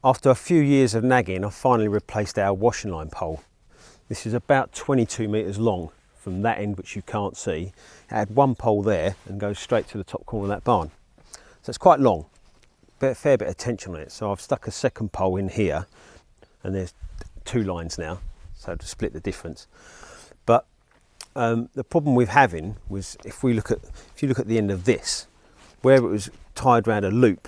After a few years of nagging, I finally replaced our washing line pole. This is about 22 metres long from that end, which you can't see. It had one pole there and goes straight to the top corner of that barn. So it's quite long, but a fair bit of tension on it. So I've stuck a second pole in here, and there's two lines now, so to split the difference. But the problem we're having was if you look at the end of this, where it was tied around a loop,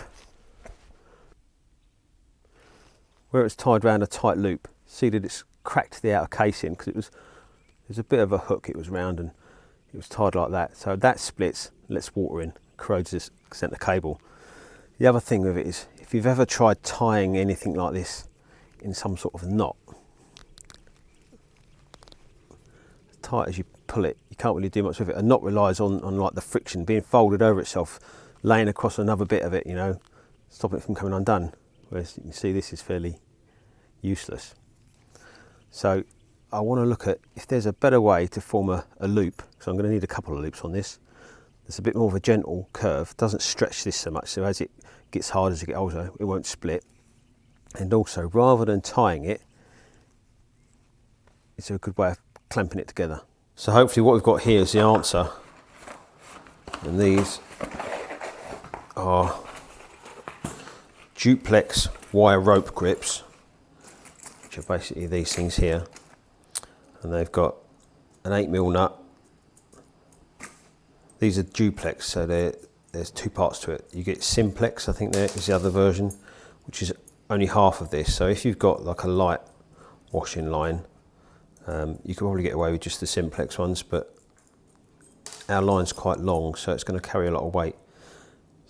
where it's tied around a tight loop, see that it's cracked the outer casing because there's a bit of a hook. It was round and it was tied like that. So that splits, lets water in, corrodes this centre cable. The other thing with it is, if you've ever tried tying anything like this in some sort of knot, as tight as you pull it, you can't really do much with it. A knot relies on like the friction being folded over itself, laying across another bit of it, you know, stopping it from coming undone. Whereas you can see this is fairly useless. So I want to look at if there's a better way to form a loop. So I'm going to need a couple of loops on this. There's a bit more of a gentle curve, doesn't stretch this so much, so as it gets harder, as it gets older, it won't split. And also, rather than tying it, it's a good way of clamping it together. So hopefully what we've got here is the answer. And these are duplex wire rope grips, which are basically these things here. And they've got an 8mm nut. These are duplex, so there's two parts to it. You get simplex, I think there is the other version, which is only half of this. So if you've got like a light washing line, you can probably get away with just the simplex ones, but our line's quite long, so it's going to carry a lot of weight.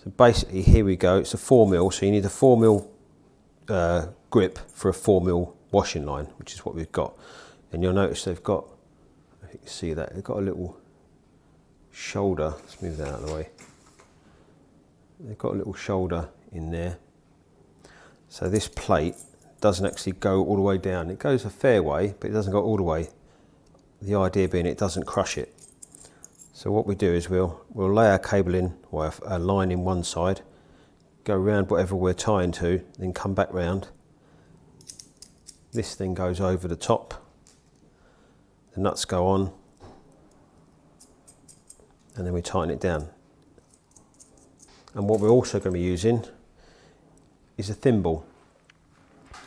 So basically, here we go. It's a 4mm, so you need a 4mm grip for a 4mm washing line, which is what we've got. And you'll notice they've got, I think you can see that, they've got a little shoulder. Let's move that out of the way. They've got a little shoulder in there. So this plate doesn't actually go all the way down. It goes a fair way, but it doesn't go all the way. The idea being it doesn't crush it. So what we do is we'll lay our cable in, or our line in one side, go around whatever we're tying to, then come back round. This thing goes over the top. The nuts go on, and then we tighten it down. And what we're also going to be using is a thimble.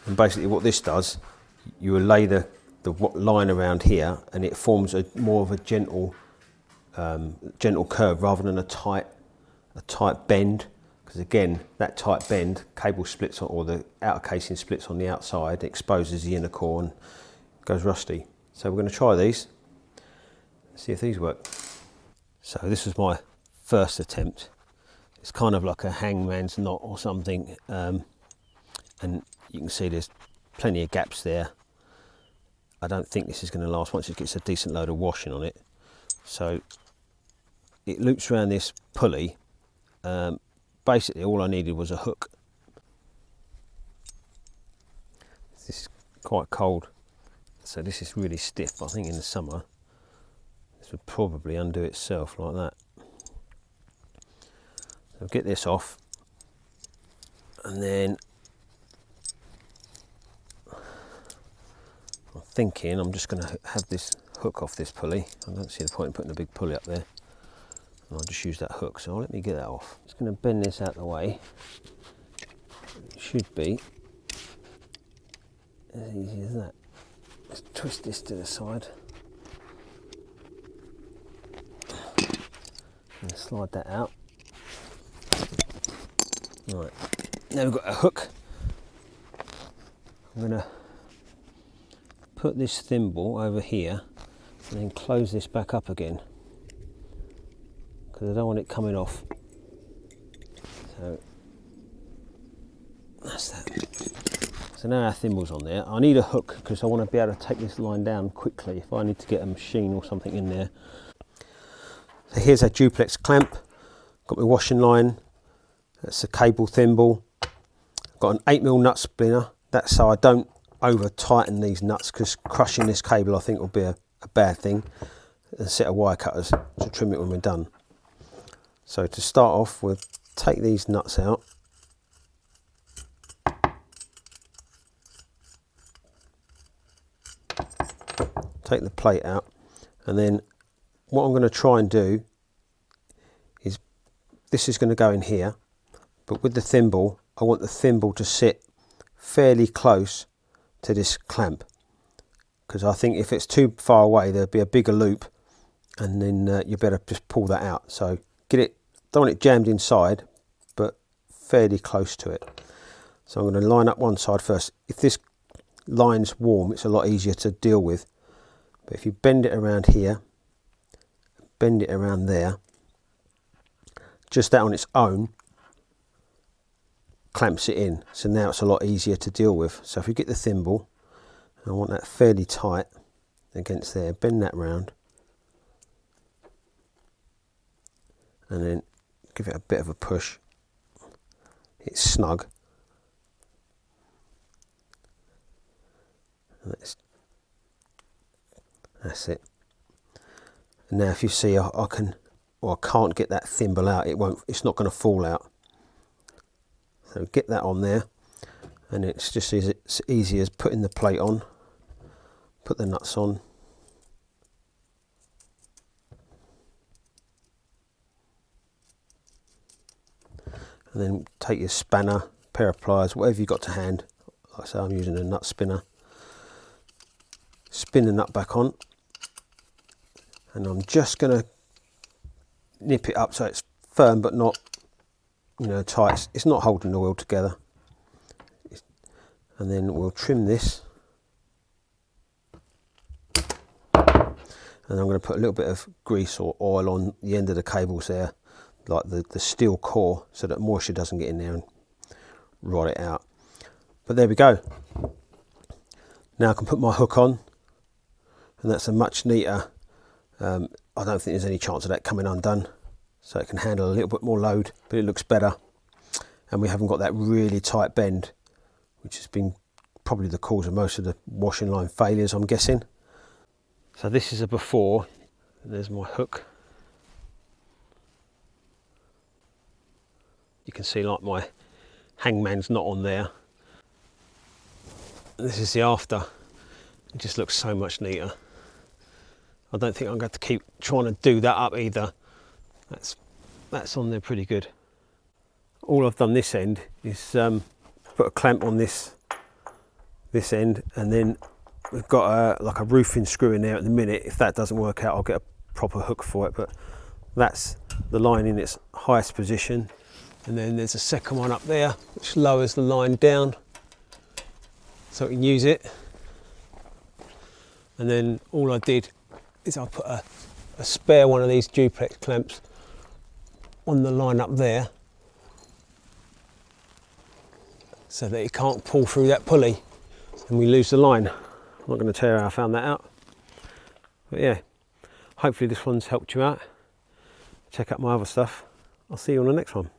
And basically what this does, you will lay the line around here, and it forms more of a gentle curve rather than a tight bend. Because again, that tight bend, cable splits or the outer casing splits on the outside, exposes the inner core and goes rusty. So we're going to try these, see if these work. So this was my first attempt. It's kind of like a hangman's knot or something, and you can see there's plenty of gaps there. I don't think this is going to last once it gets a decent load of washing on it. So it loops around this pulley. Basically all I needed was a hook. This is quite cold, so this is really stiff. I think in the summer this would probably undo itself like that. So get this off, and then I'm thinking I'm just going to have this hook off this pulley. I don't see the point in putting a big pulley up there. And I'll just use that hook, so let me get that off. Just going to bend this out of the way. It should be as easy as that. Let's twist this to the side. And slide that out. Right, now we've got a hook. I'm going to put this thimble over here and then close this back up again, because I don't want it coming off. So that's that. So now our thimble's on there. I need a hook because I want to be able to take this line down quickly if I need to get a machine or something in there. So here's our duplex clamp. Got my washing line. That's a cable thimble. Got an 8mm nut spinner. That's so I don't over tighten these nuts, because crushing this cable I think will be a bad thing. A set of wire cutters to trim it when we're done. So to start off, we'll take these nuts out. take the plate out, and then what I'm going to try and do is, this is going to go in here, but with the thimble, I want the thimble to sit fairly close to this clamp, because I think if it's too far away there'll be a bigger loop, and then you better just pull that out. So get it, don't want it jammed inside, but fairly close to it. So I'm going to line up one side first. If this line's warm, it's a lot easier to deal with, but if you bend it around here, bend it around there, just that on its own clamps it in. So now it's a lot easier to deal with. So if you get the thimble, I want that fairly tight against there, bend that round, and then give it a bit of a push. It's snug. And that's it. And now if you see, I can't get that thimble out. It's not going to fall out. So get that on there, and it's just as easy as putting the plate on, put the nuts on, and then take your spanner, pair of pliers, whatever you've got to hand. Like I say, I'm using a nut spinner. Spin the nut back on, and I'm just going to nip it up so it's firm but not, tight. It's not holding the wheel together. And then we'll trim this, and I'm going to put a little bit of grease or oil on the end of the cables there, like the steel core, so that moisture doesn't get in there and rot it out. But there we go. Now I can put my hook on, and that's a much neater, I don't think there's any chance of that coming undone, so it can handle a little bit more load, but it looks better, and we haven't got that really tight bend, which has been probably the cause of most of the washing line failures, I'm guessing. So this is a before, and there's my hook. You can see like my hangman's not on there. This is the after. It just looks so much neater. I don't think I'm going to keep trying to do that up either. That's on there pretty good. All I've done this end is put a clamp on this end, and then we've got like a roofing screw in there at the minute. If that doesn't work out, I'll get a proper hook for it, but that's the line in its highest position. And then there's a second one up there which lowers the line down so we can use it. And then all I did is I put a spare one of these duplex clamps on the line up there, so that it can't pull through that pulley and we lose the line. I'm not going to tell you how I found that out, but yeah, hopefully this one's helped you out. Check out my other stuff. I'll see you on the next one.